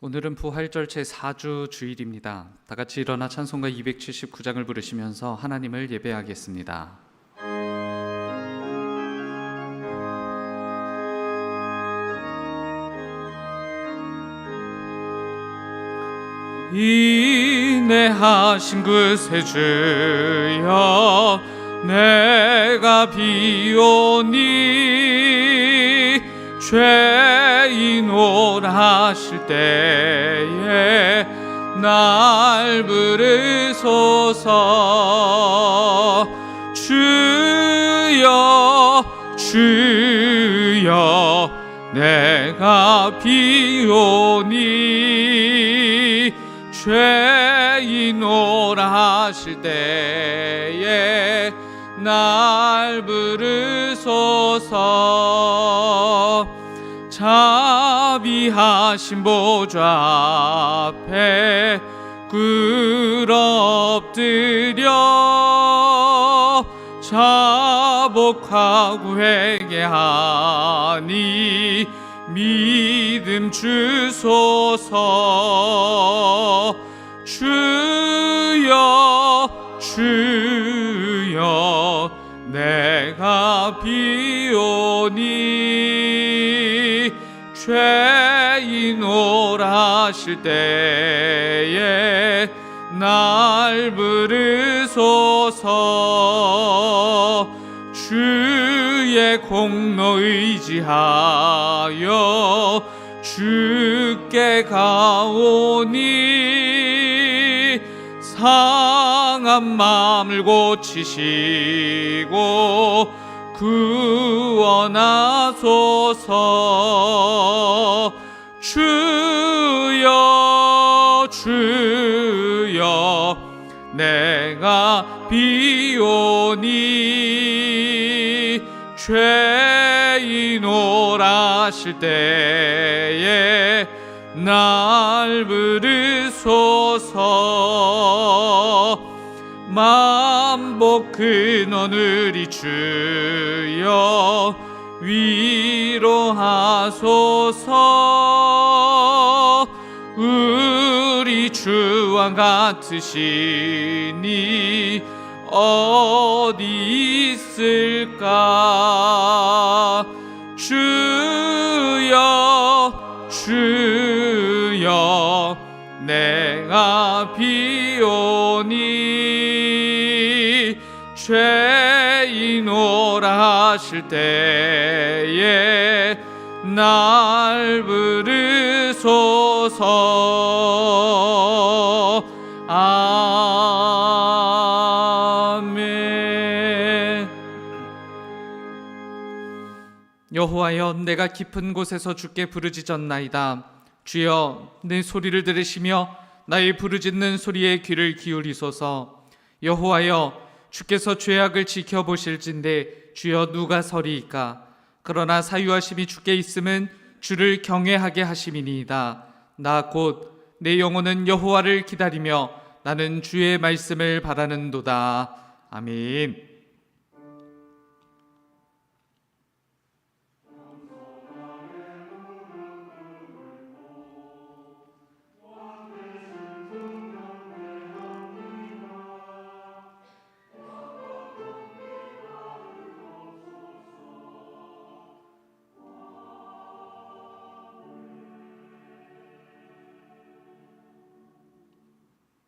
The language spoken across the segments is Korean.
오늘은 부활절 제4주 주일입니다. 다 같이 일어나 찬송가 279장을 부르시면서 하나님을 예배하겠습니다. 인내하신 그 새 주여 내가 비오니 죄인오라 하실 때에 날 부르소서. 주여 주여 내가 비오니 죄인오라 하실 때에 날 부르소서. 자비하신 보좌 앞에 꿇어엎드려 자복하고 회개하니 믿음 주소서. 주여 주여 내가 비오니 죄인오라 하실 때에 날 부르소서. 주의 공로 의지하여 주께 가오니 상한 마음을 고치시고 구원하소서. 주여 주여 내가 비오니 죄인오라 하실 때에 날 부르소서. 만복 근원으리 주여 위로하소서. 우리 주와 같으시니 어디 있을까. 주여 주여 내가 비오니 죄인오라 하실 때에 날 부르소서. 아멘. 여호와여 내가 깊은 곳에서 주께 부르짖었나이다. 주여 내 소리를 들으시며 나의 부르짖는 소리에 귀를 기울이소서. 여호와여 주께서 죄악을 지켜보실진데 주여 누가 서리이까. 그러나 사유하심이 주께 있음은 주를 경외하게 하심이니이다. 나 곧 내 영혼은 여호와를 기다리며 나는 주의 말씀을 바라는도다. 아멘.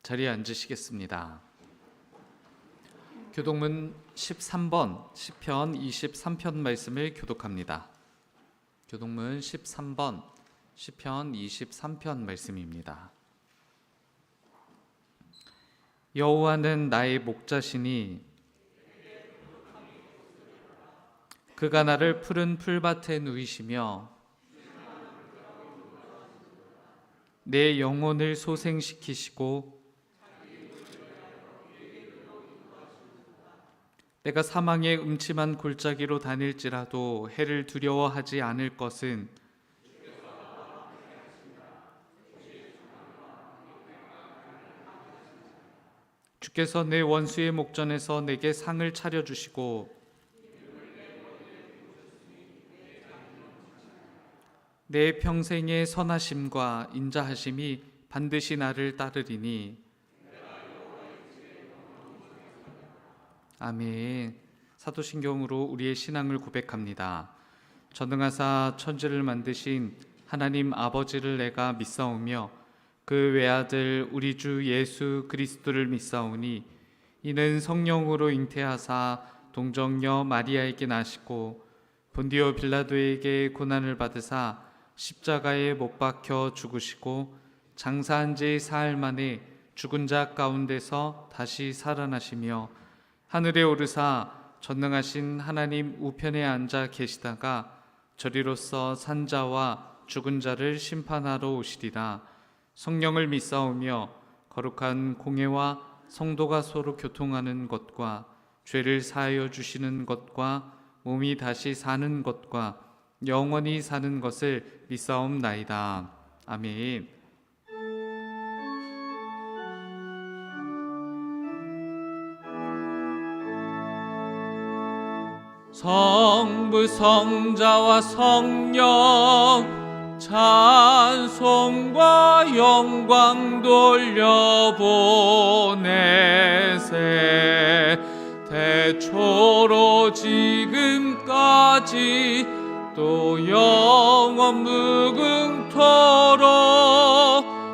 자리에 앉으시겠습니다. 교독문 13번 시편 23편 말씀을 교독합니다. 교독문 13번 시편 23편 말씀입니다. 여호와는 나의 목자시니 그가 나를 푸른 풀밭에 누이시며 내 영혼을 소생시키시고 내가 사망의 음침한 골짜기로 다닐지라도 해를 두려워하지 않을 것은 주께서 내 원수의 목전에서 내게 상을 차려주시고 내 평생의 선하심과 인자하심이 반드시 나를 따르리니. 아멘. 사도신경으로 우리의 신앙을 고백합니다. 전능하사 천지를 만드신 하나님 아버지를 내가 믿사오며 그 외아들 우리 주 예수 그리스도를 믿사오니 이는 성령으로 잉태하사 동정녀 마리아에게 나시고 본디오 빌라도에게 고난을 받으사 십자가에 못 박혀 죽으시고 장사한 지 사흘 만에 죽은 자 가운데서 다시 살아나시며 하늘에 오르사 전능하신 하나님 우편에 앉아 계시다가 저리로서 산자와 죽은 자를 심판하러 오시리라. 성령을 믿사오며 거룩한 공회와 성도가 서로 교통하는 것과 죄를 사하여 주시는 것과 몸이 다시 사는 것과 영원히 사는 것을 믿사옵나이다. 아멘. 성부 성자와 성령 찬송과 영광 돌려보내세. 대초로 지금까지 또 영원 무궁토록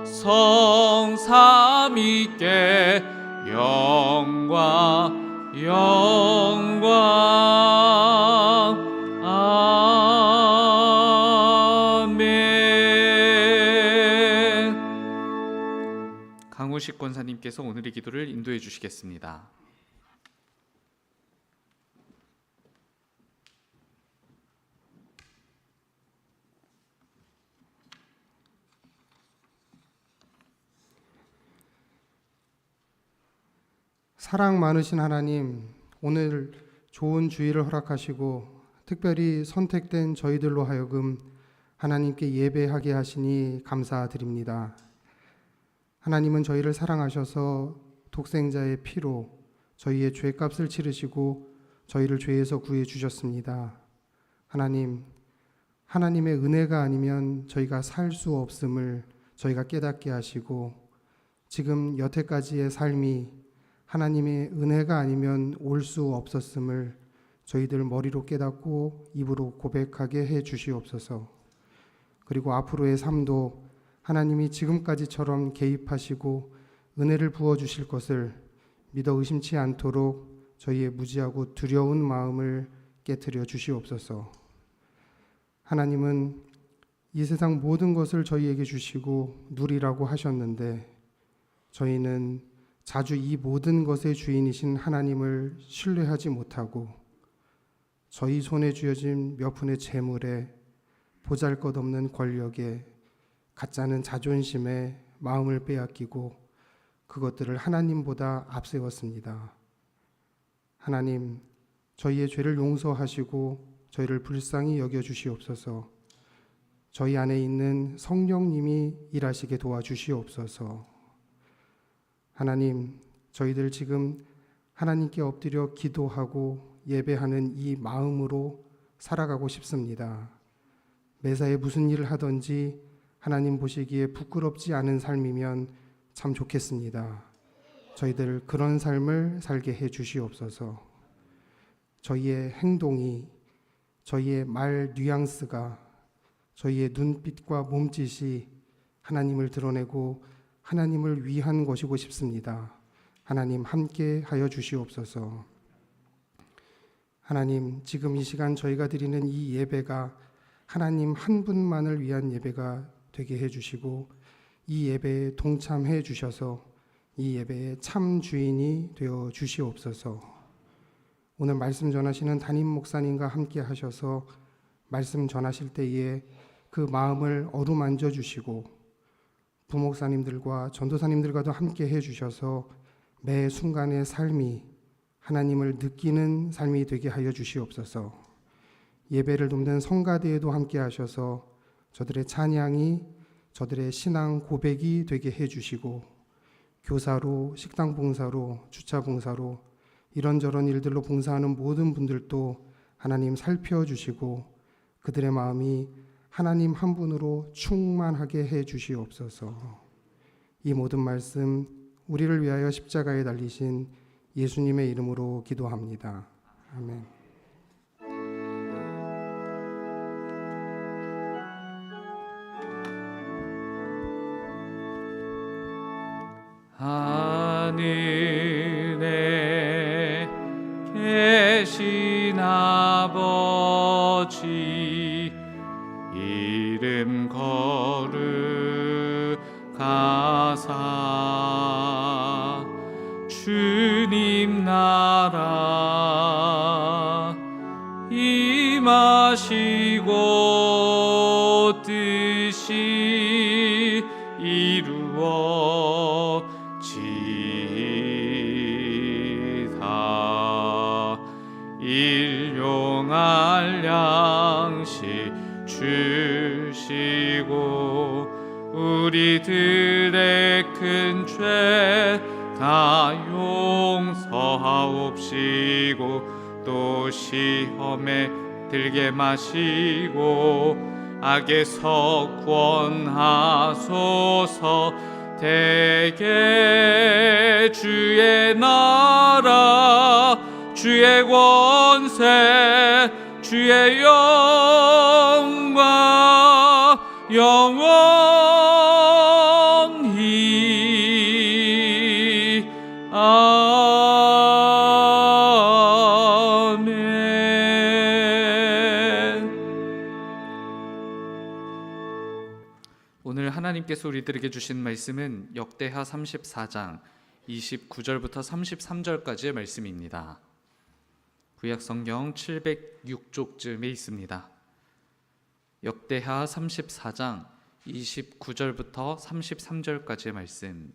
성삼위께 영광 아멘. 강우식 권사님께서 오늘의 기도를 인도해 주시겠습니다. 사랑 많으신 하나님, 오늘 좋은 주일을 허락하시고 특별히 선택된 저희들로 하여금 하나님께 예배하게 하시니 감사드립니다. 하나님은 저희를 사랑하셔서 독생자의 피로 저희의 죄값을 치르시고 저희를 죄에서 구해 주셨습니다. 하나님, 하나님의 은혜가 아니면 저희가 살 수 없음을 저희가 깨닫게 하시고 지금 여태까지의 삶이 하나님의 은혜가 아니면 올 수 없었음을 저희들 머리로 깨닫고 입으로 고백하게 해 주시옵소서. 그리고 앞으로의 삶도 하나님이 지금까지처럼 개입하시고 은혜를 부어 주실 것을 믿어 의심치 않도록 저희의 무지하고 두려운 마음을 깨트려 주시옵소서. 하나님은 이 세상 모든 것을 저희에게 주시고 누리라고 하셨는데 저희는 자주 이 모든 것의 주인이신 하나님을 신뢰하지 못하고 저희 손에 쥐어진 몇 푼의 재물에 보잘것없는 권력에 가짜는 자존심에 마음을 빼앗기고 그것들을 하나님보다 앞세웠습니다. 하나님, 저희의 죄를 용서하시고 저희를 불쌍히 여겨주시옵소서. 저희 안에 있는 성령님이 일하시게 도와주시옵소서. 하나님, 저희들 지금 하나님께 엎드려 기도하고 예배하는 이 마음으로 살아가고 싶습니다. 매사에 무슨 일을 하든지 하나님 보시기에 부끄럽지 않은 삶이면 참 좋겠습니다. 저희들 그런 삶을 살게 해 주시옵소서. 저희의 행동이, 저희의 말 뉘앙스가, 저희의 눈빛과 몸짓이 하나님을 드러내고 하나님을 위한 것이고 싶습니다. 하나님 함께 하여 주시옵소서. 하나님, 지금 이 시간 저희가 드리는 이 예배가 하나님 한 분만을 위한 예배가 되게 해주시고 이 예배에 동참해 주셔서 이 예배의 참 주인이 되어 주시옵소서. 오늘 말씀 전하시는 담임 목사님과 함께 하셔서 말씀 전하실 때에 그 마음을 어루만져 주시고 부목사님들과 전도사님들과도 함께 해주셔서 매 순간의 삶이 하나님을 느끼는 삶이 되게 하여 주시옵소서. 예배를 돕는 성가대에도 함께 하셔서 저들의 찬양이 저들의 신앙 고백이 되게 해주시고 교사로, 식당 봉사로, 주차 봉사로 이런저런 일들로 봉사하는 모든 분들도 하나님 살펴주시고 그들의 마음이 하나님 한 분으로 충만하게 해 주시옵소서. 이 모든 말씀 우리를 위하여 십자가에 달리신 예수님의 이름으로 기도합니다. 아멘. 하늘에 계신 아버지 이름 거룩하사 주님 나라 임하시고 뜻이 이루어지이다. 일용할 양식 주시고 우리들의 큰 죄 다 용서하옵시고 또 시험에 들게 마시고 악에서 구원하소서. 대개 주의 나라 주의 권세 주의 영광 영원히 아멘. 오늘 하나님께서 우리들에게 주신 말씀은 역대하 34장 29절부터 33절까지의 말씀입니다. 구약성경 706쪽쯤에 있습니다. 역대하 34장 29절부터 33절까지의 말씀.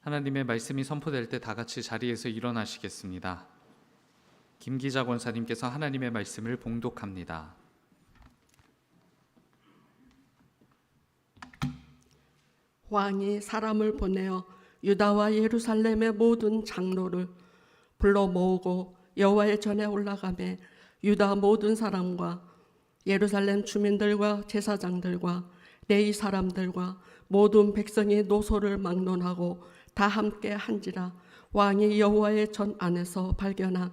하나님의 말씀이 선포될 때 다 같이 자리에서 일어나시겠습니다. 김기자 권사님께서 하나님의 말씀을 봉독합니다. 왕이 사람을 보내어 유다와 예루살렘의 모든 장로를 불러 모으고 여호와의 전에 올라가매 유다 모든 사람과 예루살렘 주민들과 제사장들과 레위 사람들과 모든 백성이 노소를 막론하고 다 함께 한지라. 왕이 여호와의 전 안에서 발견한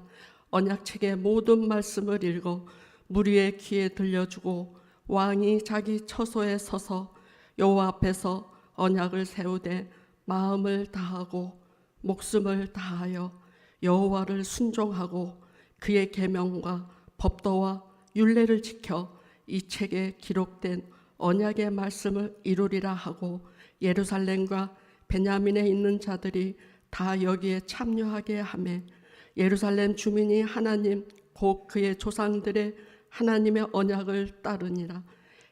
언약책의 모든 말씀을 읽어 무리의 귀에 들려주고 왕이 자기 처소에 서서 여호와 앞에서 언약을 세우되 마음을 다하고 목숨을 다하여 여호와를 순종하고 그의 계명과 법도와 율례를 지켜 이 책에 기록된 언약의 말씀을 이루리라 하고 예루살렘과 베냐민에 있는 자들이 다 여기에 참여하게 하매 예루살렘 주민이 하나님 곧 그의 조상들의 하나님의 언약을 따르니라.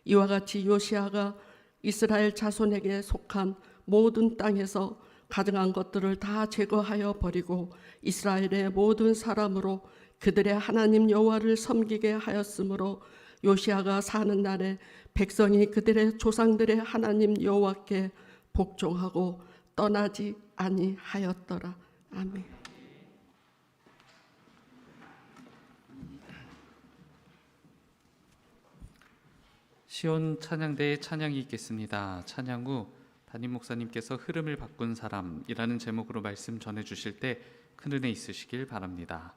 이와 같이 요시야가 이스라엘 자손에게 속한 모든 땅에서 가증한 것들을 다 제거하여 버리고 이스라엘의 모든 사람으로 그들의 하나님 여호와를 섬기게 하였으므로 요시야가 사는 날에 백성이 그들의 조상들의 하나님 여호와께 복종하고 떠나지 아니하였더라. 아멘. 시온 찬양대의 찬양이 있겠습니다. 찬양 후 담임 목사님께서 흐름을 바꾼 사람이라는 제목으로 말씀 전해 주실 때 큰 은혜 있으시길 바랍니다.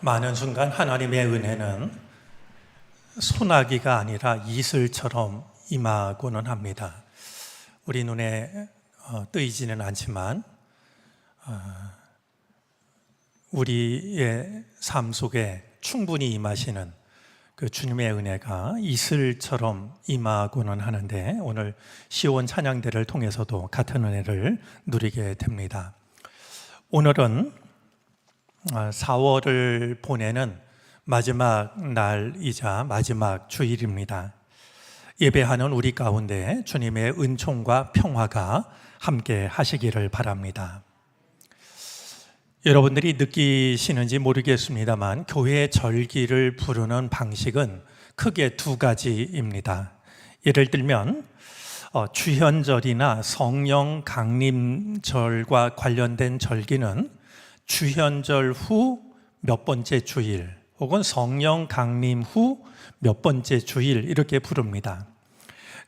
많은 순간 하나님의 은혜는 소나기가 아니라 이슬처럼 임하고는 합니다. 우리 눈에 뜨이지는 않지만 우리의 삶 속에 충분히 임하시는 그 주님의 은혜가 이슬처럼 임하고는 하는데, 오늘 시온 찬양대를 통해서도 같은 은혜를 누리게 됩니다. 오늘은 4월을 보내는 마지막 날이자 마지막 주일입니다. 예배하는 우리 가운데 주님의 은총과 평화가 함께 하시기를 바랍니다. 여러분들이 느끼시는지 모르겠습니다만 교회 절기를 부르는 방식은 크게 두 가지입니다. 예를 들면 주현절이나 성령 강림절과 관련된 절기는 주현절 후 몇 번째 주일 혹은 성령 강림 후 몇 번째 주일 이렇게 부릅니다.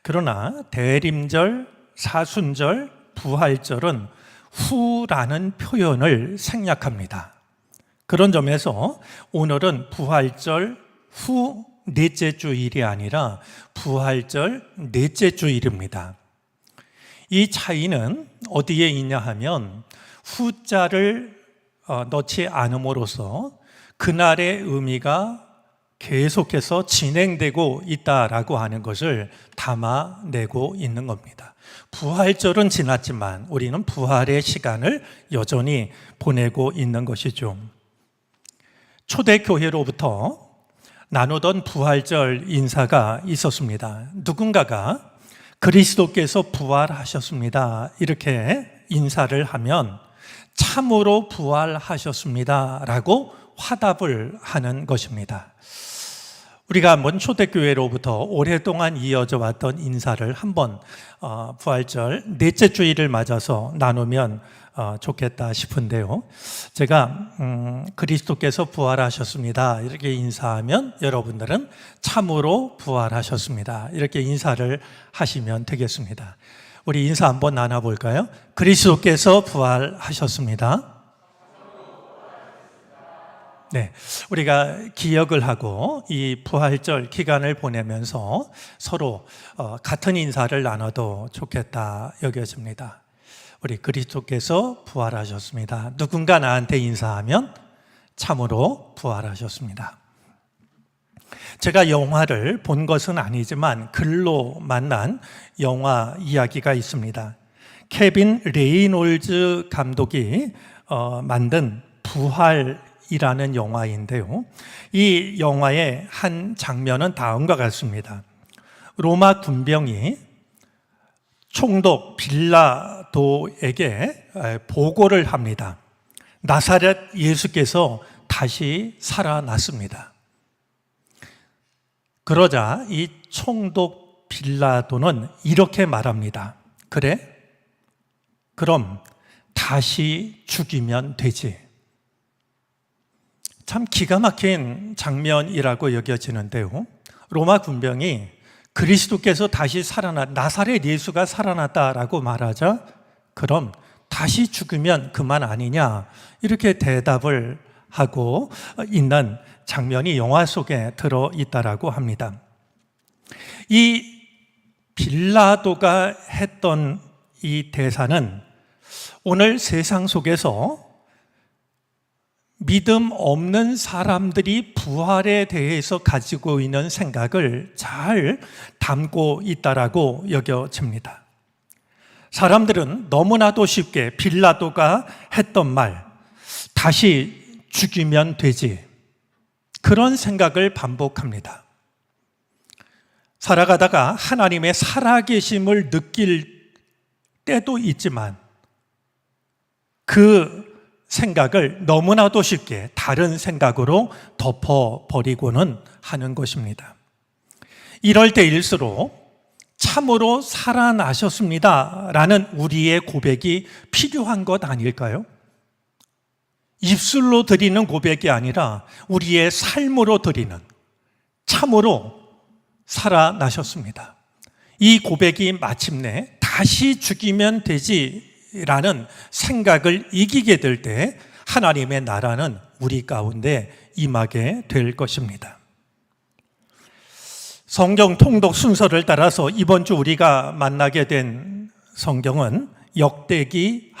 그러나 대림절, 사순절, 부활절은 후라는 표현을 생략합니다. 그런 점에서 오늘은 부활절 후 넷째 주일이 아니라 부활절 넷째 주일입니다. 이 차이는 어디에 있냐 하면 후자를 넣지 않음으로써 그날의 의미가 계속해서 진행되고 있다라고 하는 것을 담아내고 있는 겁니다. 부활절은 지났지만 우리는 부활의 시간을 여전히 보내고 있는 것이죠. 초대교회로부터 나누던 부활절 인사가 있었습니다. 누군가가 그리스도께서 부활하셨습니다 이렇게 인사를 하면 참으로 부활하셨습니다 라고 화답을 하는 것입니다. 우리가 한번 초대교회로부터 오랫동안 이어져 왔던 인사를 한번 부활절 넷째 주일을 맞아서 나누면 좋겠다 싶은데요. 제가 그리스도께서 부활하셨습니다 이렇게 인사하면 여러분들은 참으로 부활하셨습니다 이렇게 인사를 하시면 되겠습니다. 우리 인사 한번 나눠볼까요? 그리스도께서 부활하셨습니다. 네, 우리가 기억을 하고 이 부활절 기간을 보내면서 서로 같은 인사를 나눠도 좋겠다 여겨집니다. 우리 그리스도께서 부활하셨습니다. 누군가 나한테 인사하면 참으로 부활하셨습니다. 제가 영화를 본 것은 아니지만 글로 만난 영화 이야기가 있습니다. 케빈 레이놀즈 감독이 만든 부활이라는 영화인데요. 이 영화의 한 장면은 다음과 같습니다. 로마 군병이 총독 빌라도에게 보고를 합니다. 나사렛 예수께서 다시 살아났습니다. 그러자 이 총독 빌라도는 이렇게 말합니다. 그래? 그럼 다시 죽이면 되지. 참 기가 막힌 장면이라고 여겨지는데요. 로마 군병이 그리스도께서 다시 나사렛 예수가 살아났다라고 말하자 그럼 다시 죽으면 그만 아니냐 이렇게 대답을 하고 있는 장면이 영화 속에 들어있다라고 합니다. 이 빌라도가 했던 이 대사는 오늘 세상 속에서 믿음 없는 사람들이 부활에 대해서 가지고 있는 생각을 잘 담고 있다라고 여겨집니다. 사람들은 너무나도 쉽게 빌라도가 했던 말, 다시 죽이면 되지, 그런 생각을 반복합니다. 살아가다가 하나님의 살아계심을 느낄 때도 있지만 그 생각을 너무나도 쉽게 다른 생각으로 덮어버리고는 하는 것입니다. 이럴 때일수록 참으로 살아나셨습니다 라는 우리의 고백이 필요한 것 아닐까요? 입술로 드리는 고백이 아니라 우리의 삶으로 드리는, 참으로 살아나셨습니다. 이 고백이 마침내 다시 죽이면 되지라는 생각을 이기게 될 때 하나님의 나라는 우리 가운데 임하게 될 것입니다. 성경 통독 순서를 따라서 이번 주 우리가 만나게 된 성경은 역대기하입니다.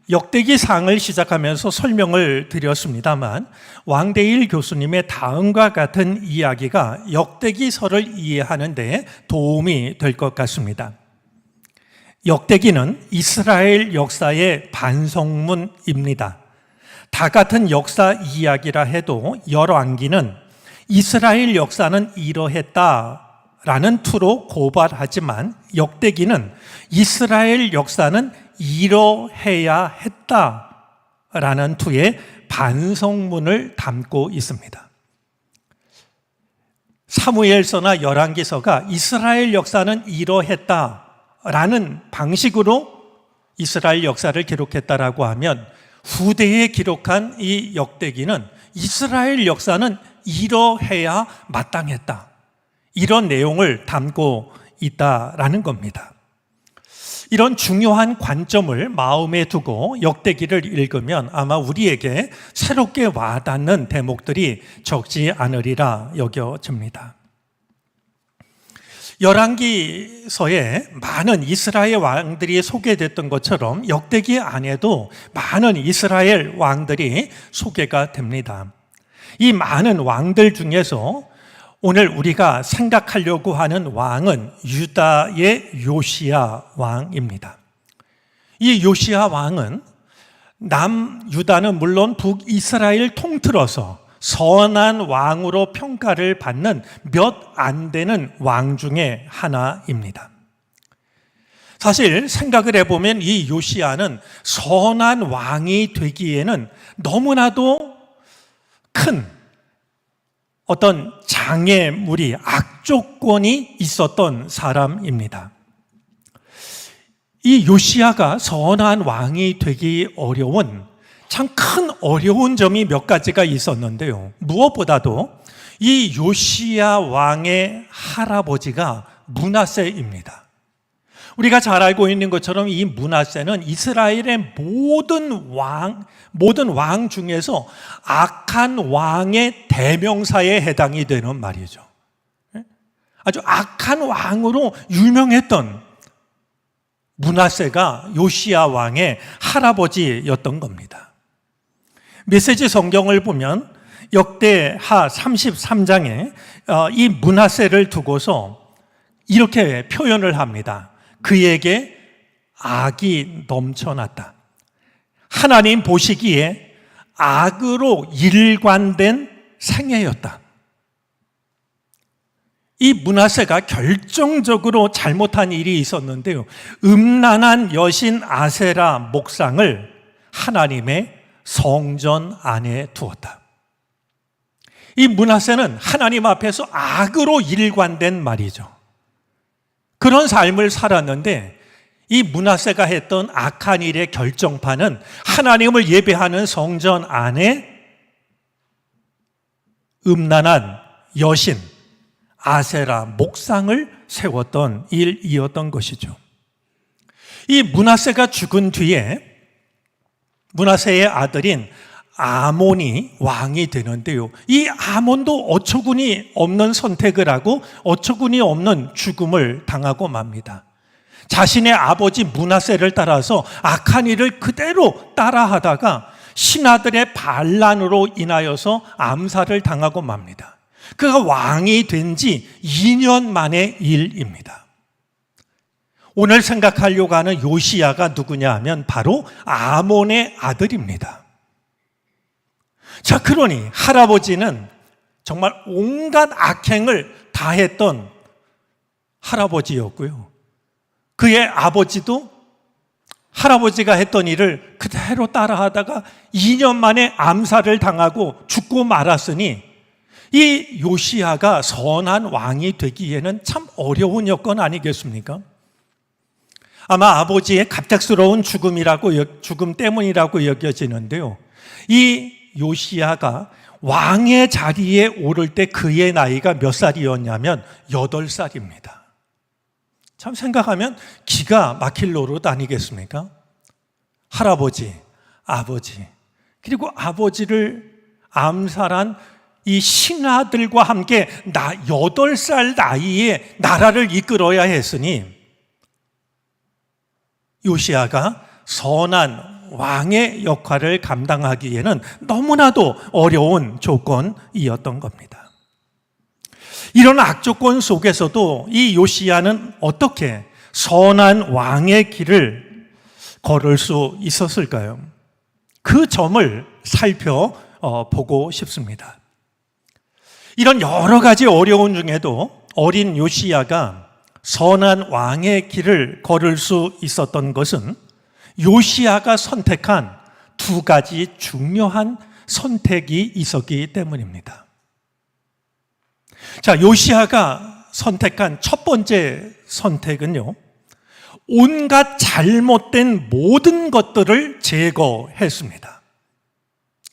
역대기상을 시작하면서 설명을 드렸습니다만 왕대일 교수님의 다음과 같은 이야기가 역대기서를 이해하는 데 도움이 될 것 같습니다. 역대기는 이스라엘 역사의 반성문입니다. 다 같은 역사 이야기라 해도 열왕기는 이스라엘 역사는 이러했다라는 투로 고발하지만 역대기는 이스라엘 역사는 이러해야 했다라는 투의 반성문을 담고 있습니다. 사무엘서나 열왕기서가 이스라엘 역사는 이러했다라는 방식으로 이스라엘 역사를 기록했다라고 하면 후대에 기록한 이 역대기는 이스라엘 역사는 이러해야 마땅했다, 이런 내용을 담고 있다라는 겁니다. 이런 중요한 관점을 마음에 두고 역대기를 읽으면 아마 우리에게 새롭게 와닿는 대목들이 적지 않으리라 여겨집니다. 열왕기서에 많은 이스라엘 왕들이 소개됐던 것처럼 역대기 안에도 많은 이스라엘 왕들이 소개가 됩니다. 이 많은 왕들 중에서 오늘 우리가 생각하려고 하는 왕은 유다의 요시야 왕입니다. 이 요시야 왕은 남유다는 물론 북이스라엘 통틀어서 선한 왕으로 평가를 받는 몇 안 되는 왕 중에 하나입니다. 사실 생각을 해보면 이 요시야는 선한 왕이 되기에는 너무나도 큰 어떤 장애물이, 악조건이 있었던 사람입니다. 이 요시야가 선한 왕이 되기 어려운 참 큰 어려운 점이 몇 가지가 있었는데요. 무엇보다도 이 요시야 왕의 할아버지가 므낫세입니다. 우리가 잘 알고 있는 것처럼 이 므낫세는 이스라엘의 모든 왕 중에서 악한 왕의 대명사에 해당이 되는 말이죠. 아주 악한 왕으로 유명했던 므낫세가 요시야 왕의 할아버지였던 겁니다. 메시지 성경을 보면 역대하 33장에 이 므낫세를 두고서 이렇게 표현을 합니다. 그에게 악이 넘쳐났다. 하나님 보시기에 악으로 일관된 생애였다. 이 므낫세가 결정적으로 잘못한 일이 있었는데요. 음란한 여신 아세라 목상을 하나님의 성전 안에 두었다. 이 므낫세는 하나님 앞에서 악으로 일관된 말이죠. 그런 삶을 살았는데 이 므낫세가 했던 악한 일의 결정판은 하나님을 예배하는 성전 안에 음란한 여신 아세라 목상을 세웠던 일이었던 것이죠. 이 므낫세가 죽은 뒤에 므낫세의 아들인 아몬이 왕이 되는데요. 이 아몬도 어처구니 없는 선택을 하고 어처구니 없는 죽음을 당하고 맙니다. 자신의 아버지 므낫세를 따라서 악한 일을 그대로 따라하다가 신하들의 반란으로 인하여서 암살을 당하고 맙니다. 그가 왕이 된 지 2년 만의 일입니다. 오늘 생각하려고 하는 요시야가 누구냐 하면 바로 아몬의 아들입니다. 자, 그러니 할아버지는 정말 온갖 악행을 다 했던 할아버지였고요. 그의 아버지도 할아버지가 했던 일을 그대로 따라하다가 2년 만에 암살을 당하고 죽고 말았으니 이 요시야가 선한 왕이 되기에는 참 어려운 여건 아니겠습니까? 아마 아버지의 갑작스러운 죽음 때문이라고 여겨지는데요. 이 요시야가 왕의 자리에 오를 때 그의 나이가 몇 살이었냐면 8살입니다. 참 생각하면 기가 막힐 노릇 아니겠습니까? 할아버지, 아버지, 그리고 아버지를 암살한 이 신하들과 함께 8살 나이에 나라를 이끌어야 했으니 요시야가 선한 왕의 역할을 감당하기에는 너무나도 어려운 조건이었던 겁니다. 이런 악조건 속에서도 이 요시야는 어떻게 선한 왕의 길을 걸을 수 있었을까요? 그 점을 살펴보고 싶습니다. 이런 여러 가지 어려움 중에도 어린 요시야가 선한 왕의 길을 걸을 수 있었던 것은 요시야가 선택한 2가지 중요한 선택이 있었기 때문입니다. 자, 요시야가 선택한 첫 번째 선택은요, 온갖 잘못된 모든 것들을 제거했습니다.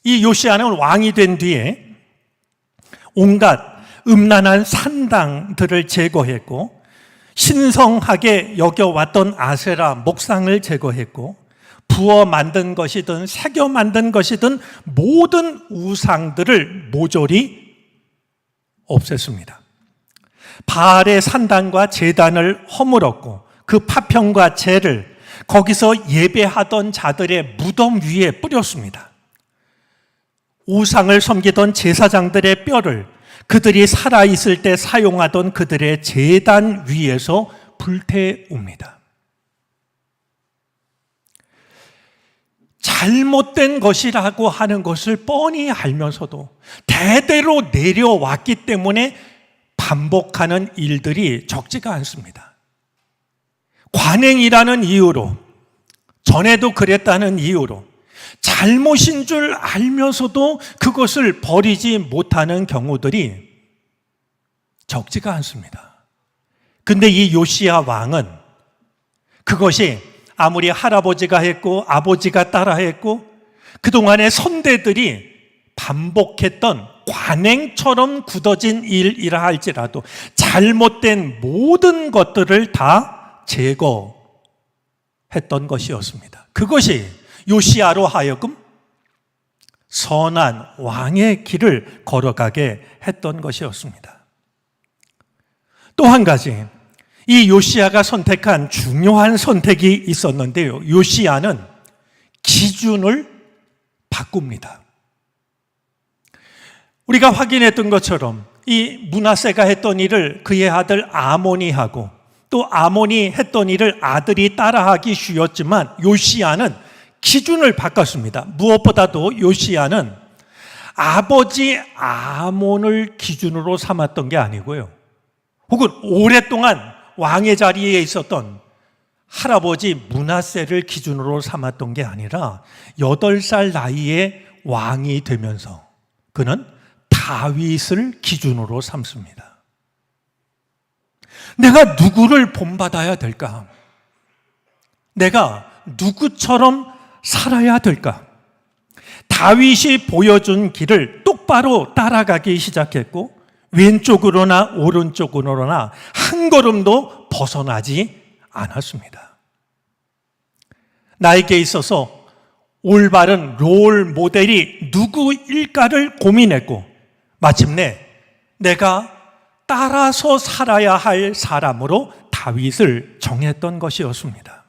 이 요시야는 왕이 된 뒤에 온갖 음란한 산당들을 제거했고 신성하게 여겨왔던 아세라 목상을 제거했고 부어 만든 것이든 새겨 만든 것이든 모든 우상들을 모조리 없앴습니다. 바알의 산당과 제단을 허물었고 그 파편과 재를 거기서 예배하던 자들의 무덤 위에 뿌렸습니다. 우상을 섬기던 제사장들의 뼈를 그들이 살아있을 때 사용하던 그들의 제단 위에서 불태웁니다. 잘못된 것이라고 하는 것을 뻔히 알면서도 대대로 내려왔기 때문에 반복하는 일들이 적지가 않습니다. 관행이라는 이유로, 전에도 그랬다는 이유로 잘못인 줄 알면서도 그것을 버리지 못하는 경우들이 적지가 않습니다. 근데 이 요시야 왕은 그것이 아무리 할아버지가 했고 아버지가 따라 했고 그동안의 선대들이 반복했던 관행처럼 굳어진 일이라 할지라도 잘못된 모든 것들을 다 제거했던 것이었습니다. 그것이 요시야로 하여금 선한 왕의 길을 걸어가게 했던 것이었습니다. 또 한 가지, 이 요시야가 선택한 중요한 선택이 있었는데요. 요시야는 기준을 바꿉니다. 우리가 확인했던 것처럼 이 므낫세가 했던 일을 그의 아들 아몬이 하고 또 아몬이 했던 일을 아들이 따라하기 쉬웠지만 요시야는 기준을 바꿨습니다. 무엇보다도 요시야는 아버지 아몬을 기준으로 삼았던 게 아니고요. 혹은 오랫동안 왕의 자리에 있었던 할아버지 므낫세를 기준으로 삼았던 게 아니라 8살 나이에 왕이 되면서 그는 다윗을 기준으로 삼습니다. 내가 누구를 본받아야 될까? 내가 누구처럼 살아야 될까? 다윗이 보여준 길을 똑바로 따라가기 시작했고 왼쪽으로나 오른쪽으로나 한 걸음도 벗어나지 않았습니다. 나에게 있어서 올바른 롤 모델이 누구일까를 고민했고 마침내 내가 따라서 살아야 할 사람으로 다윗을 정했던 것이었습니다.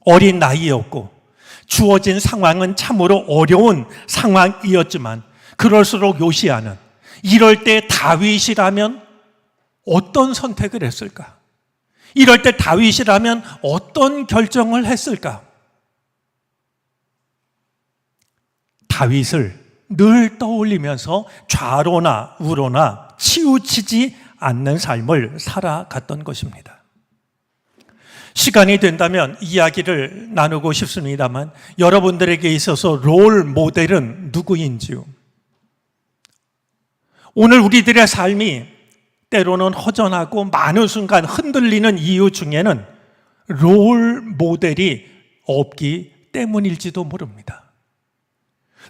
어린 나이였고 주어진 상황은 참으로 어려운 상황이었지만 그럴수록 요시야는 이럴 때 다윗이라면 어떤 선택을 했을까? 이럴 때 다윗이라면 어떤 결정을 했을까? 다윗을 늘 떠올리면서 좌로나 우로나 치우치지 않는 삶을 살아갔던 것입니다. 시간이 된다면 이야기를 나누고 싶습니다만 여러분들에게 있어서 롤 모델은 누구인지요? 오늘 우리들의 삶이 때로는 허전하고 많은 순간 흔들리는 이유 중에는 롤 모델이 없기 때문일지도 모릅니다.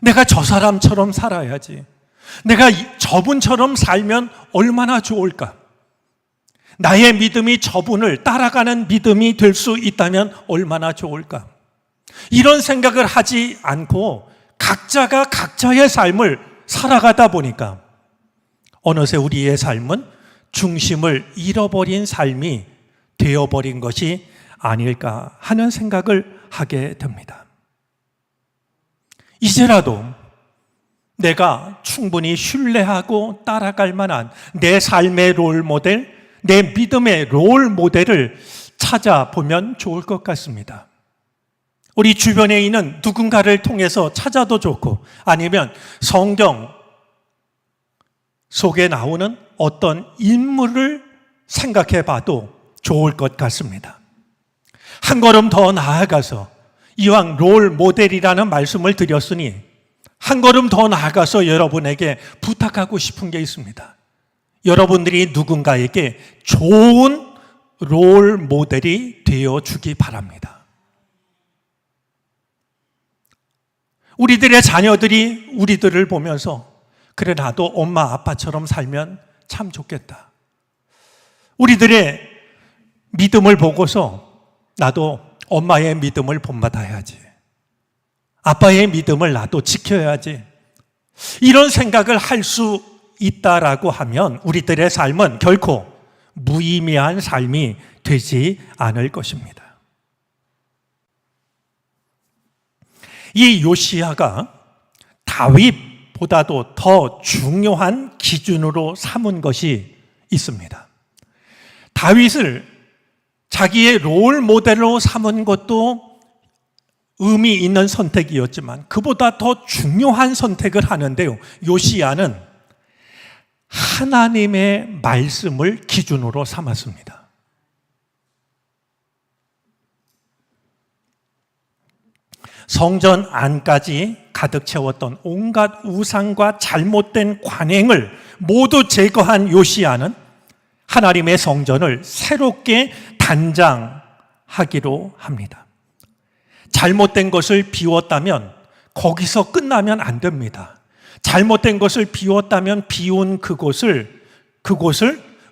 내가 저 사람처럼 살아야지. 내가 저분처럼 살면 얼마나 좋을까? 나의 믿음이 저분을 따라가는 믿음이 될 수 있다면 얼마나 좋을까? 이런 생각을 하지 않고 각자가 각자의 삶을 살아가다 보니까 어느새 우리의 삶은 중심을 잃어버린 삶이 되어버린 것이 아닐까 하는 생각을 하게 됩니다. 이제라도 내가 충분히 신뢰하고 따라갈 만한 내 삶의 롤 모델, 내 믿음의 롤 모델을 찾아보면 좋을 것 같습니다. 우리 주변에 있는 누군가를 통해서 찾아도 좋고, 아니면 성경 속에 나오는 어떤 인물을 생각해 봐도 좋을 것 같습니다. 한 걸음 더 나아가서, 이왕 롤 모델이라는 말씀을 드렸으니 한 걸음 더 나아가서 여러분에게 부탁하고 싶은 게 있습니다. 여러분들이 누군가에게 좋은 롤 모델이 되어주기 바랍니다. 우리들의 자녀들이 우리들을 보면서 그래, 나도 엄마 아빠처럼 살면 참 좋겠다. 우리들의 믿음을 보고서 나도 엄마의 믿음을 본받아야지, 아빠의 믿음을 나도 지켜야지, 이런 생각을 할 수 있다라고 하면 우리들의 삶은 결코 무의미한 삶이 되지 않을 것입니다. 이 요시야가 다윗보다도 더 중요한 기준으로 삼은 것이 있습니다. 다윗을 자기의 롤 모델로 삼은 것도 의미 있는 선택이었지만 그보다 더 중요한 선택을 하는데요, 요시야는 하나님의 말씀을 기준으로 삼았습니다. 성전 안까지 가득 채웠던 온갖 우상과 잘못된 관행을 모두 제거한 요시야는 하나님의 성전을 새롭게 단장하기로 합니다. 잘못된 것을 비웠다면 거기서 끝나면 안 됩니다. 잘못된 것을 비웠다면 비운 그곳을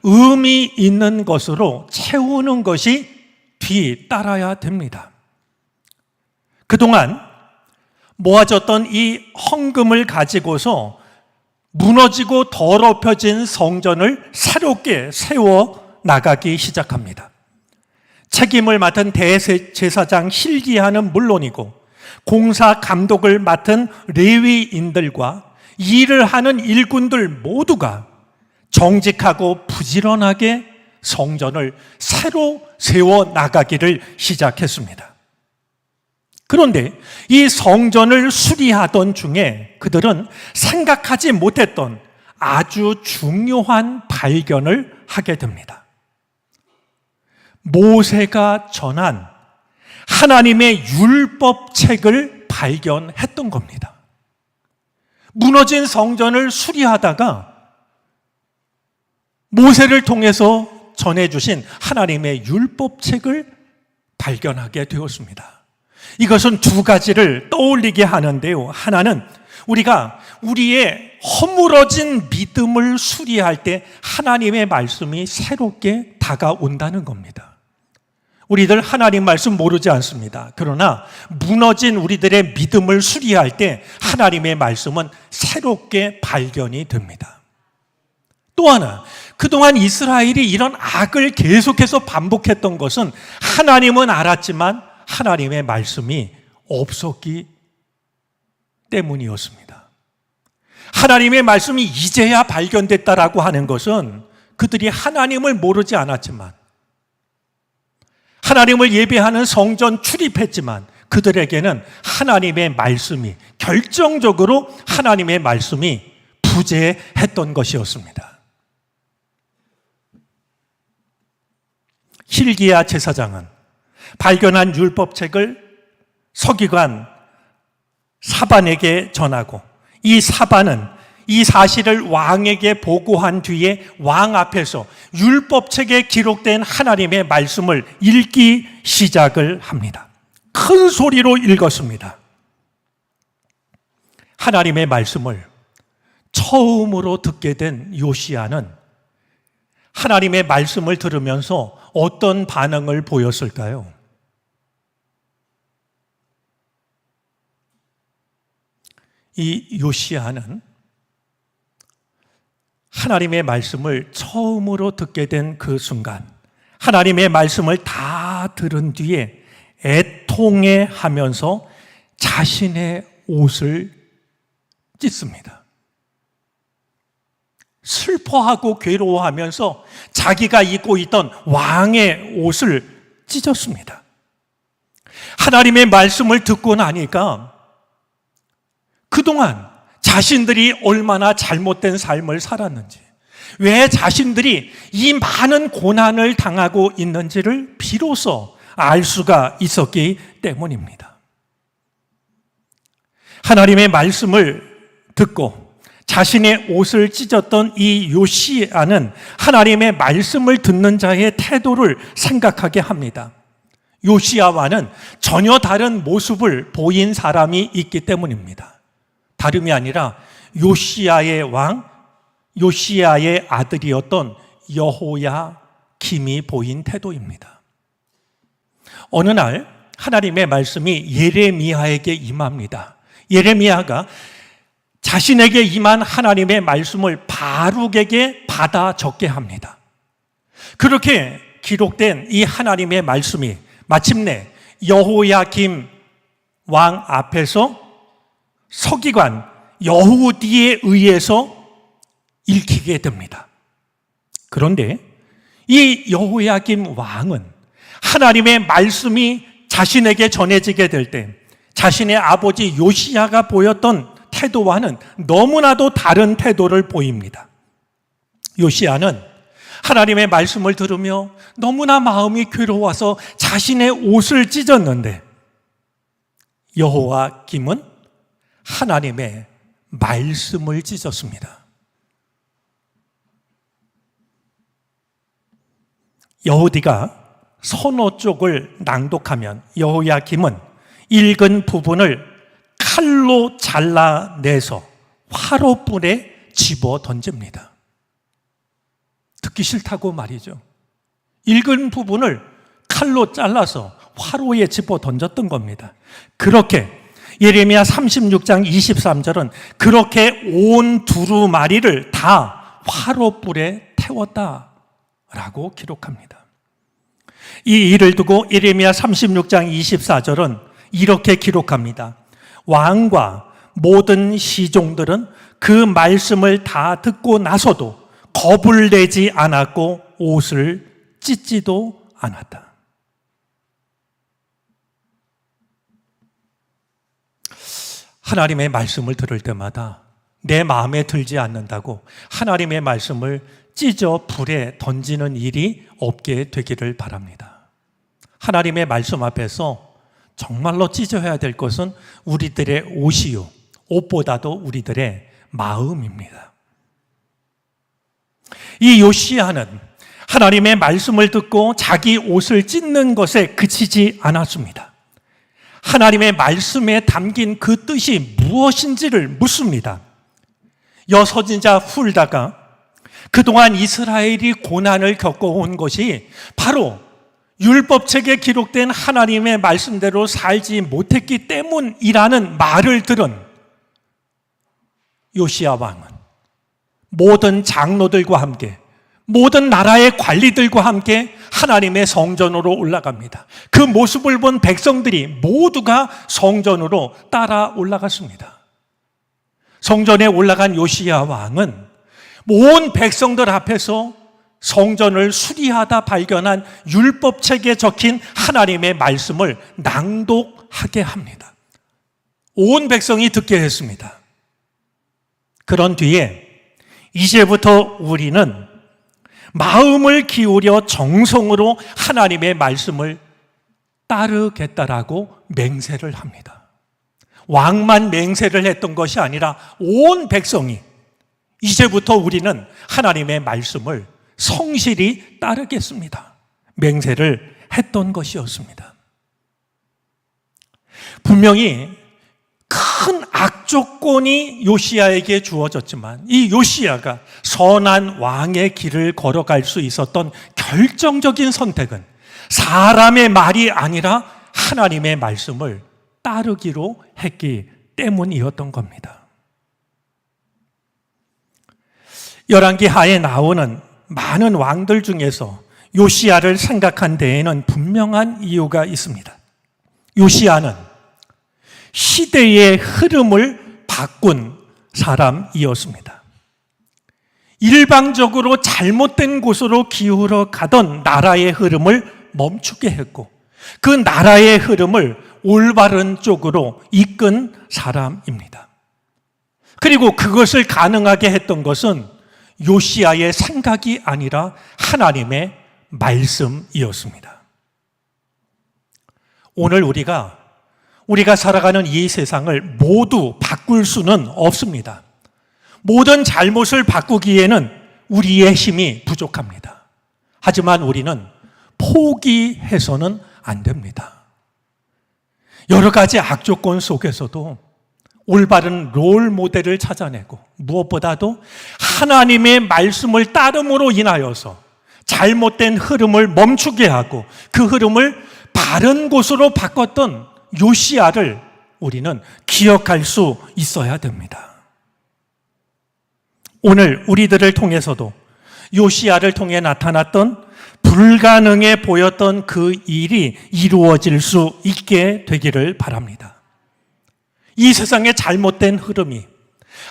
의미 있는 것으로 채우는 것이 뒤따라야 됩니다. 그동안 모아졌던 이 헌금을 가지고서 무너지고 더럽혀진 성전을 새롭게 세워 나가기 시작합니다. 책임을 맡은 대제사장 hil기야는 물론이고 공사 감독을 맡은 레위인들과 일을 하는 일꾼들 모두가 정직하고 부지런하게 성전을 새로 세워 나가기를 시작했습니다. 그런데 이 성전을 수리하던 중에 그들은 생각하지 못했던 아주 중요한 발견을 하게 됩니다. 모세가 전한 하나님의 율법책을 발견했던 겁니다. 무너진 성전을 수리하다가 모세를 통해서 전해주신 하나님의 율법책을 발견하게 되었습니다. 이것은 두 가지를 떠올리게 하는데요. 하나는 우리가 우리의 허물어진 믿음을 수리할 때 하나님의 말씀이 새롭게 다가온다는 겁니다. 우리들 하나님 말씀 모르지 않습니다. 그러나 무너진 우리들의 믿음을 수리할 때 하나님의 말씀은 새롭게 발견이 됩니다. 또 하나, 그동안 이스라엘이 이런 악을 계속해서 반복했던 것은 하나님은 알았지만 하나님의 말씀이 없었기 때문이었습니다. 하나님의 말씀이 이제야 발견됐다라고 하는 것은 그들이 하나님을 모르지 않았지만, 하나님을 예배하는 성전 출입했지만 그들에게는 하나님의 말씀이, 결정적으로 하나님의 말씀이 부재했던 것이었습니다. hil기야 제사장은 발견한 율법책을 서기관 사반에게 전하고, 이 사반은 이 사실을 왕에게 보고한 뒤에 왕 앞에서 율법책에 기록된 하나님의 말씀을 읽기 시작을 합니다. 큰 소리로 읽었습니다. 하나님의 말씀을 처음으로 듣게 된 요시야는 하나님의 말씀을 들으면서 어떤 반응을 보였을까요? 이 요시야는 하나님의 말씀을 처음으로 듣게 된 그 순간, 하나님의 말씀을 다 들은 뒤에 애통해하면서 자신의 옷을 찢습니다. 슬퍼하고 괴로워하면서 자기가 입고 있던 왕의 옷을 찢었습니다. 하나님의 말씀을 듣고 나니까 그동안 자신들이 얼마나 잘못된 삶을 살았는지, 왜 자신들이 이 많은 고난을 당하고 있는지를 비로소 알 수가 있었기 때문입니다. 하나님의 말씀을 듣고 자신의 옷을 찢었던 이 요시야는 하나님의 말씀을 듣는 자의 태도를 생각하게 합니다. 요시야와는 전혀 다른 모습을 보인 사람이 있기 때문입니다. 다름이 아니라 요시야의 아들이었던 여호야김이 보인 태도입니다. 어느 날 하나님의 말씀이 예레미야에게 임합니다. 예레미야가 자신에게 임한 하나님의 말씀을 바룩에게 받아 적게 합니다. 그렇게 기록된 이 하나님의 말씀이 마침내 여호야김 왕 앞에서 서기관 여후디에 의해서 읽히게 됩니다. 그런데 이 여호야김 왕은 하나님의 말씀이 자신에게 전해지게 될 때 자신의 아버지 요시야가 보였던 태도와는 너무나도 다른 태도를 보입니다. 요시야는 하나님의 말씀을 들으며 너무나 마음이 괴로워서 자신의 옷을 찢었는데, 여호야김은 하나님의 말씀을 찢었습니다. 여후디가 서너 쪽을 낭독하면 여호야김은 읽은 부분을 칼로 잘라내서 화로불에 집어 던집니다. 듣기 싫다고 말이죠. 읽은 부분을 칼로 잘라서 화로에 집어 던졌던 겁니다. 그렇게 예레미야 36장 23절은 그렇게 온 두루마리를 다 화로불에 태웠다라고 기록합니다. 이 일을 두고 예레미야 36장 24절은 이렇게 기록합니다. 왕과 모든 시종들은 그 말씀을 다 듣고 나서도 겁을 내지 않았고 옷을 찢지도 않았다. 하나님의 말씀을 들을 때마다 내 마음에 들지 않는다고 하나님의 말씀을 찢어 불에 던지는 일이 없게 되기를 바랍니다. 하나님의 말씀 앞에서 정말로 찢어야 될 것은 우리들의 옷이요, 옷보다도 우리들의 마음입니다. 이 요시야는 하나님의 말씀을 듣고 자기 옷을 찢는 것에 그치지 않았습니다. 하나님의 말씀에 담긴 그 뜻이 무엇인지를 묻습니다. 여선지자 훌다가 그동안 이스라엘이 고난을 겪어온 것이 바로 율법책에 기록된 하나님의 말씀대로 살지 못했기 때문이라는 말을 들은 요시야 왕은 모든 장로들과 함께, 모든 나라의 관리들과 함께 하나님의 성전으로 올라갑니다. 그 모습을 본 백성들이 모두가 성전으로 따라 올라갔습니다. 성전에 올라간 요시야 왕은 온 백성들 앞에서 성전을 수리하다 발견한 율법책에 적힌 하나님의 말씀을 낭독하게 합니다. 온 백성이 듣게 했습니다. 그런 뒤에 이제부터 우리는 마음을 기울여 정성으로 하나님의 말씀을 따르겠다라고 맹세를 합니다. 왕만 맹세를 했던 것이 아니라 온 백성이 이제부터 우리는 하나님의 말씀을 성실히 따르겠습니다. 맹세를 했던 것이었습니다. 분명히 큰 악조건이 요시야에게 주어졌지만 이 요시야가 선한 왕의 길을 걸어갈 수 있었던 결정적인 선택은 사람의 말이 아니라 하나님의 말씀을 따르기로 했기 때문이었던 겁니다. 열왕기하에 나오는 많은 왕들 중에서 요시야를 생각한 데에는 분명한 이유가 있습니다. 요시야는 시대의 흐름을 바꾼 사람이었습니다. 일방적으로 잘못된 곳으로 기울어 가던 나라의 흐름을 멈추게 했고 그 나라의 흐름을 올바른 쪽으로 이끈 사람입니다. 그리고 그것을 가능하게 했던 것은 요시야의 생각이 아니라 하나님의 말씀이었습니다. 오늘 우리가 살아가는 이 세상을 모두 바꿀 수는 없습니다. 모든 잘못을 바꾸기에는 우리의 힘이 부족합니다. 하지만 우리는 포기해서는 안 됩니다. 여러 가지 악조건 속에서도 올바른 롤 모델을 찾아내고 무엇보다도 하나님의 말씀을 따름으로 인하여서 잘못된 흐름을 멈추게 하고 그 흐름을 바른 곳으로 바꿨던 요시야를 우리는 기억할 수 있어야 됩니다. 오늘 우리들을 통해서도 요시야를 통해 나타났던 불가능해 보였던 그 일이 이루어질 수 있게 되기를 바랍니다. 이 세상의 잘못된 흐름이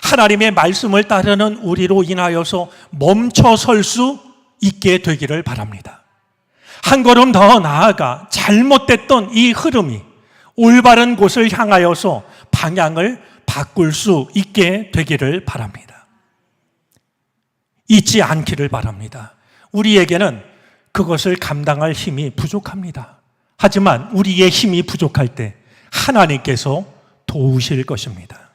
하나님의 말씀을 따르는 우리로 인하여서 멈춰설 수 있게 되기를 바랍니다. 한 걸음 더 나아가 잘못됐던 이 흐름이 올바른 곳을 향하여서 방향을 바꿀 수 있게 되기를 바랍니다. 잊지 않기를 바랍니다. 우리에게는 그것을 감당할 힘이 부족합니다. 하지만 우리의 힘이 부족할 때 하나님께서 도우실 것입니다.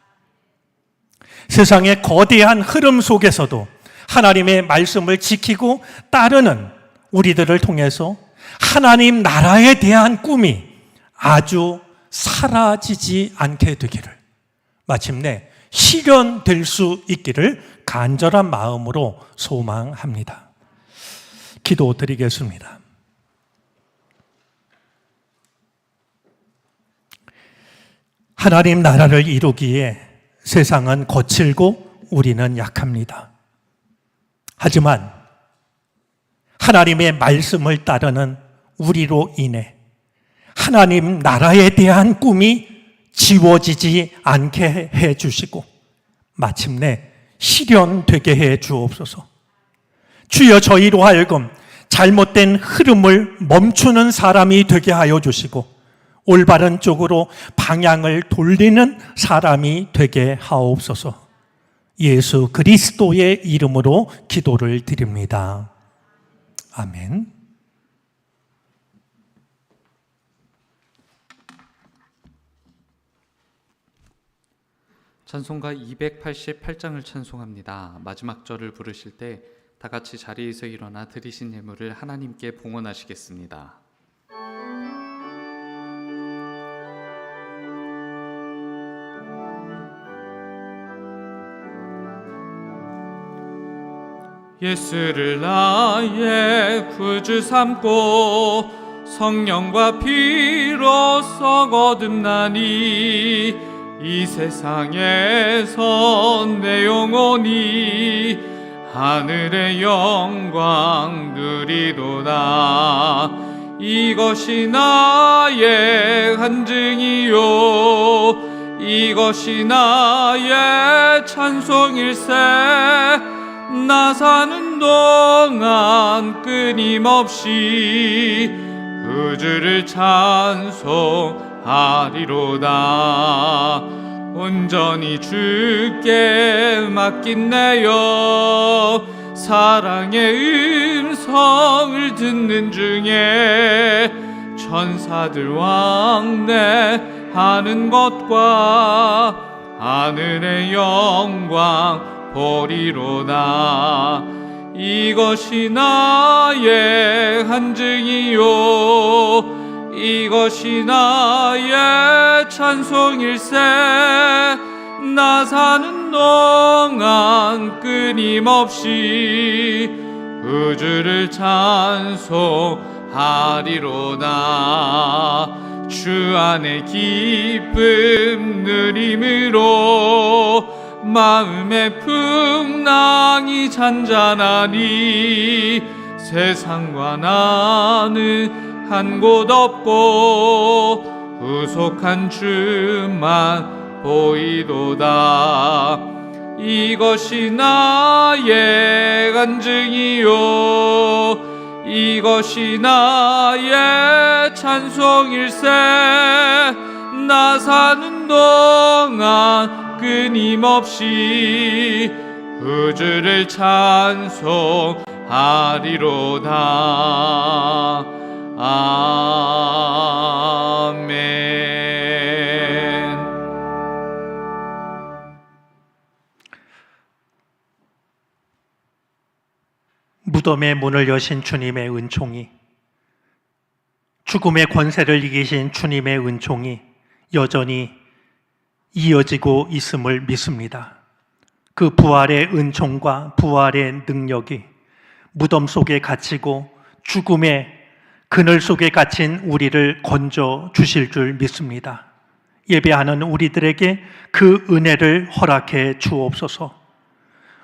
세상의 거대한 흐름 속에서도 하나님의 말씀을 지키고 따르는 우리들을 통해서 하나님 나라에 대한 꿈이 아주 사라지지 않게 되기를, 마침내 실현될 수 있기를 간절한 마음으로 소망합니다. 기도드리겠습니다. 하나님 나라를 이루기에 세상은 거칠고 우리는 약합니다. 하지만 하나님의 말씀을 따르는 우리로 인해 하나님 나라에 대한 꿈이 지워지지 않게 해 주시고 마침내 실현되게 해 주옵소서. 주여, 저희로 하여금 잘못된 흐름을 멈추는 사람이 되게 하여 주시고 올바른 쪽으로 방향을 돌리는 사람이 되게 하옵소서. 예수 그리스도의 이름으로 기도를 드립니다. 아멘. 찬송가 288장을 찬송합니다. 마지막 절을 부르실 때 다 같이 자리에서 일어나 드리신 예물을 하나님께 봉헌하시겠습니다. 예수를 나의 구주 삼고 성령과 피로써 거듭나니 이 세상에서 내 영혼이 하늘의 영광 누리도다. 이것이 나의 간증이요 이것이 나의 찬송일세. 나 사는 동안 끊임없이 그 주를 찬송하리로다. 온전히 주께 맡긴 내여 사랑의 음성을 듣는 중에 천사들 왕래하는 것과 하늘의 영광 보리로다. 이것이 나의 간증이요 이것이 나의 찬송일세. 나 사는 동안 끊임없이 그 주를 찬송하리로다. 주 안에 기쁨 누림으로 마음의 풍랑이 잔잔하니 세상과 나는 한 곳 없고 후속한 주만 보이도다. 이것이 나의 간증이요 이것이 나의 찬송일세. 나 사는 동안 끊임없이 그 주를 찬송하리로다. 아멘. 무덤의 문을 여신 주님의 은총이, 죽음의 권세를 이기신 주님의 은총이 여전히 이어지고 있음을 믿습니다. 그 부활의 은총과 부활의 능력이 무덤 속에 갇히고 죽음의 그늘 속에 갇힌 우리를 건져 주실 줄 믿습니다. 예배하는 우리들에게 그 은혜를 허락해 주옵소서.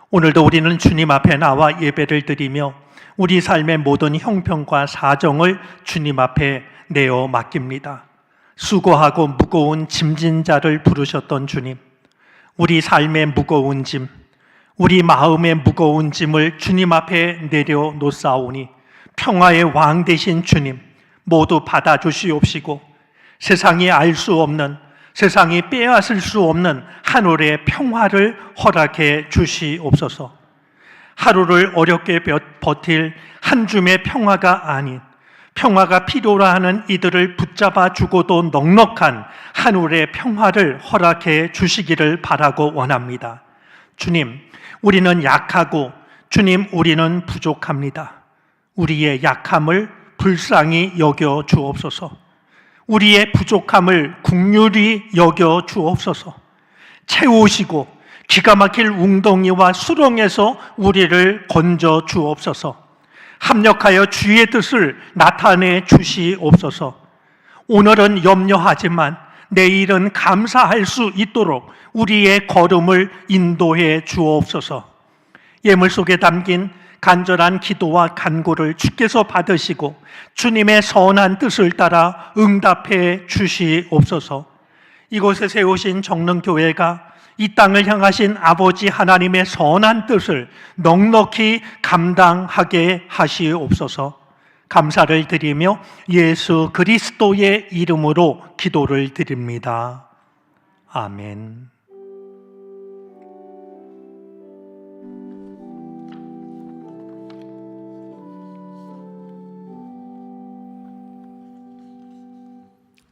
오늘도 우리는 주님 앞에 나와 예배를 드리며 우리 삶의 모든 형편과 사정을 주님 앞에 내어 맡깁니다. 수고하고 무거운 짐진 자를 부르셨던 주님, 우리 삶의 무거운 짐, 우리 마음의 무거운 짐을 주님 앞에 내려놓사오니 평화의 왕 되신 주님 모두 받아주시옵시고 세상이 알 수 없는, 세상이 빼앗을 수 없는 하늘의 평화를 허락해 주시옵소서. 하루를 어렵게 버틸 한 줌의 평화가 아닌 평화가 필요로 하는 이들을 붙잡아 주고도 넉넉한 하늘의 평화를 허락해 주시기를 바라고 원합니다. 주님, 우리는 약하고 주님, 우리는 부족합니다. 우리의 약함을 불쌍히 여겨 주옵소서. 우리의 부족함을 긍휼히 여겨 주옵소서. 채우시고 기가 막힐 웅덩이와 수렁에서 우리를 건져 주옵소서. 합력하여 주의 뜻을 나타내 주시옵소서. 오늘은 염려하지만 내일은 감사할 수 있도록 우리의 걸음을 인도해 주옵소서. 예물 속에 담긴 간절한 기도와 간구를 주께서 받으시고 주님의 선한 뜻을 따라 응답해 주시옵소서. 이곳에 세우신 정릉교회가 이 땅을 향하신 아버지 하나님의 선한 뜻을 넉넉히 감당하게 하시옵소서. 감사를 드리며 예수 그리스도의 이름으로 기도를 드립니다. 아멘.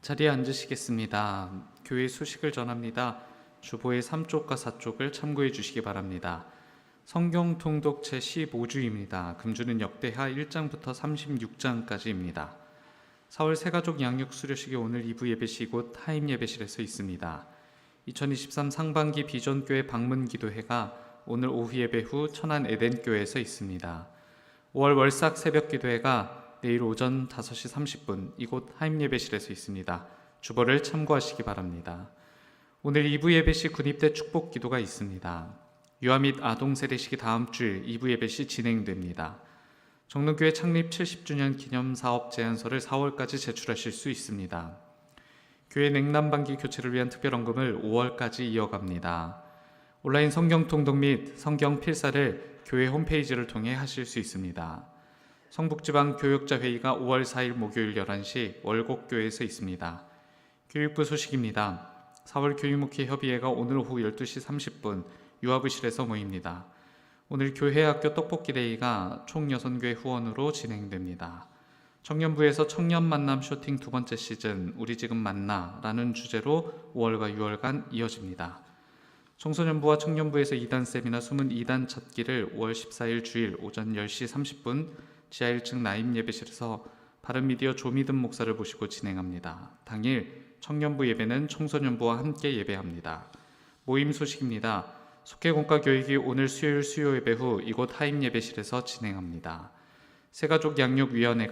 자리에 앉으시겠습니다. 교회 소식을 전합니다. 주보의 3쪽과 4쪽을 참고해 주시기 바랍니다. 성경 통독 제15주입니다. 금주는 역대하 1장부터 36장까지입니다. 4월 새가족 양육 수료식이 오늘 2부 예배시 곧 타임 예배실에서 있습니다. 2023 상반기 비전교회 방문기도회가 오늘 오후 예배 후 천안 에덴교회에서 있습니다. 5월 월삭 새벽기도회가 내일 오전 5시 30분 이곳 타임 예배실에서 있습니다. 주보를 참고하시기 바랍니다. 오늘 2부 예배시 군입대 축복 기도가 있습니다. 유아 및 아동 세례식이 다음 주일 2부 예배시 진행됩니다. 정릉교회 창립 70주년 기념 사업 제안서를 4월까지 제출하실 수 있습니다. 교회 냉난방기 교체를 위한 특별헌금을 5월까지 이어갑니다. 온라인 성경 통독 및 성경 필사를 교회 홈페이지를 통해 하실 수 있습니다. 성북지방 교역자 회의가 5월 4일 목요일 11시 월곡교회에서 있습니다. 교육부 소식입니다. 4월 교육목회 협의회가 오늘 오후 12시 30분 유아부실에서 모입니다. 오늘 교회학교 떡볶이데이가 총 6교회 후원으로 진행됩니다. 청년부에서 청년 만남 쇼팅 두 번째 시즌 우리 지금 만나라는 주제로 5월과 6월간 이어집니다. 청소년부와 청년부에서 2단 세미나 숨은 2단 찾기를 5월 14일 주일 오전 10시 30분 지하 1층 나임 예배실에서 바른미디어 조미든 목사를 모시고 진행합니다. 당일 청년부 예배는 청소년부와 함께 예배합니다. 모임 소식입니다. 속회공과 교육이 오늘 수요일 수요 예배 후 이곳 하임 예배실에서 진행합니다. 새가족 양육위원회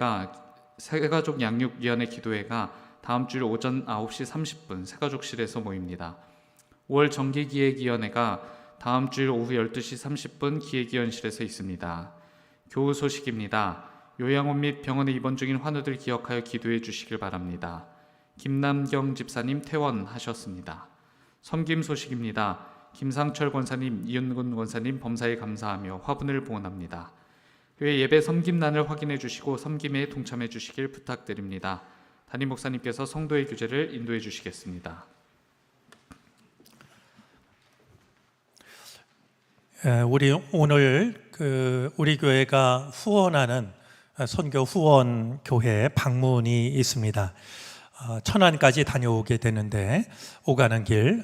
기도회가 다음 주일 오전 9시 30분 새가족실에서 모입니다. 5월 정기기획위원회가 다음 주일 오후 12시 30분 기획위원실에서 있습니다. 교우 소식입니다. 요양원 및 병원에 입원 중인 환우들 기억하여 기도해 주시길 바랍니다. 김남경 집사님 퇴원하셨습니다. 섬김 소식입니다. 김상철 권사님, 이윤근 권사님 범사에 감사하며 화분을 봉헌합니다. 교회 예배 섬김란을 확인해 주시고 섬김에 동참해 주시길 부탁드립니다. 담임 목사님께서 성도의 교제를 인도해 주시겠습니다. 우리 오늘 우리 교회가 후원하는 선교 후원 교회 방문이 있습니다. 천안까지 다녀오게 되는데 오가는 길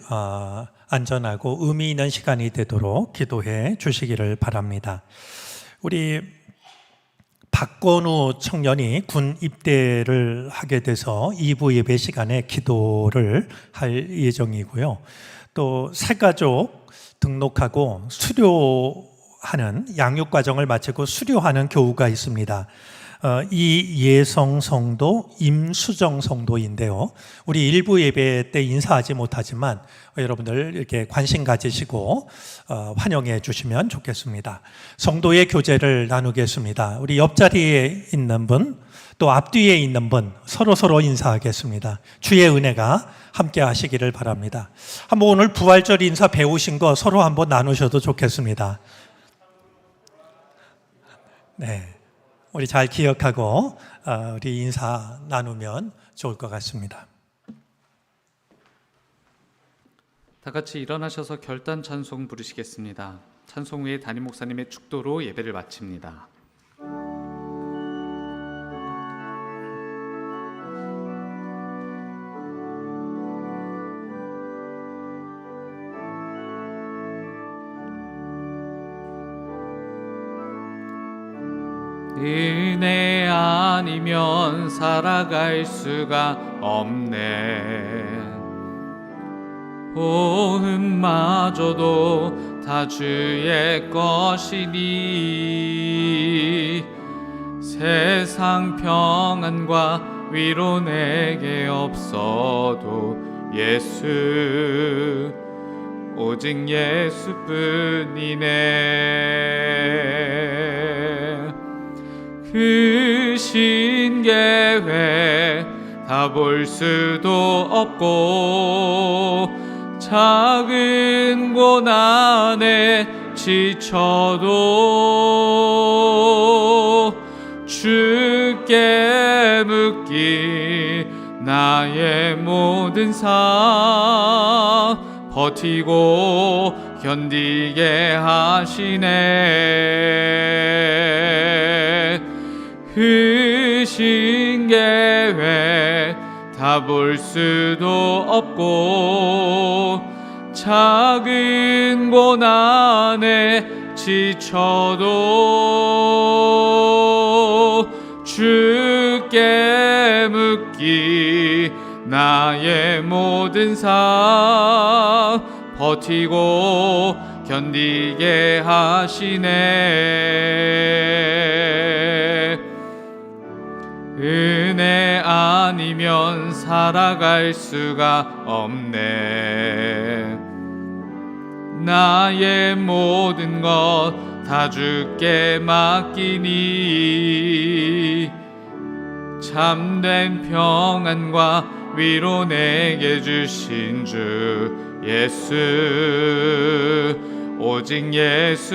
안전하고 의미 있는 시간이 되도록 기도해 주시기를 바랍니다. 우리 박건우 청년이 군 입대를 하게 돼서 2부 예배 시간에 기도를 할 예정이고요. 또 새가족 등록하고 수료하는 양육 과정을 마치고 수료하는 교우가 있습니다. 이예성 성도, 임수정 성도인데요. 우리 일부 예배 때 인사하지 못하지만 여러분들 이렇게 관심 가지시고 환영해 주시면 좋겠습니다. 성도의 교제를 나누겠습니다. 우리 옆자리에 있는 분, 또 앞뒤에 있는 분 서로 인사하겠습니다. 주의 은혜가 함께 하시기를 바랍니다. 한번 오늘 부활절 인사 배우신 거 서로 한번 나누셔도 좋겠습니다. 네. 우리 잘 기억하고 우리 인사 나누면 좋을 것 같습니다. 다 같이 일어나셔서 결단 찬송 부르시겠습니다. 찬송 후에 담임 목사님의 축도로 예배를 마칩니다. 은혜 아니면 살아갈 수가 없네. 호흡마저도 다 주의 것이니 세상 평안과 위로 내게 없어도 예수 오직 예수뿐이네. 그 신계회 다 볼 수도 없고 작은 고난에 지쳐도 주께 묻기 나의 모든 삶 버티고 견디게 하시네. 그 신계회 다 볼 수도 없고 작은 고난에 지쳐도 주께 묻기 나의 모든 삶 버티고 견디게 하시네. 은혜 아니면 살아갈 수가 없네. 나의 모든 것 다 주께 맡기니 참된 평안과 위로 내게 주신 주 예수 오직 예수뿐이네.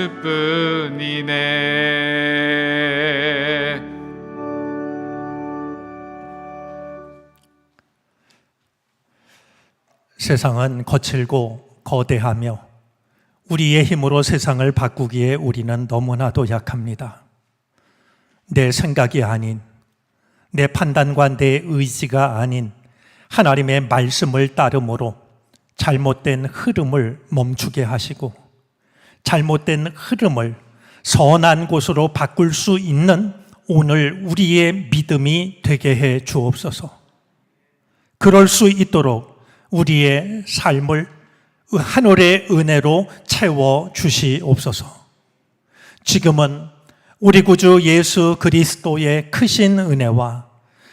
세상은 거칠고 거대하며 우리의 힘으로 세상을 바꾸기에 우리는 너무나도 약합니다. 내 생각이 아닌, 내 판단과 내 의지가 아닌 하나님의 말씀을 따름으로 잘못된 흐름을 멈추게 하시고 잘못된 흐름을 선한 곳으로 바꿀 수 있는 오늘 우리의 믿음이 되게 해 주옵소서. 그럴 수 있도록 우리의 삶을 하늘의 은혜로 채워 주시옵소서. 지금은 우리 구주 예수 그리스도의 크신 은혜와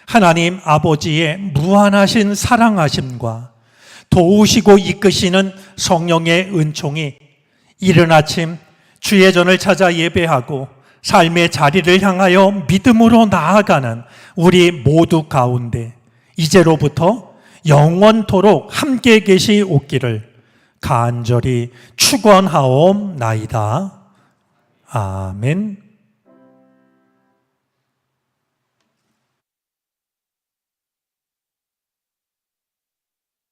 하나님 아버지의 무한하신 사랑하심과 도우시고 이끄시는 성령의 은총이 이른 아침 주의 전을 찾아 예배하고 삶의 자리를 향하여 믿음으로 나아가는 우리 모두 가운데 이제로부터 영원토록 함께 계시옵기를 간절히 축원하옵나이다. 아멘.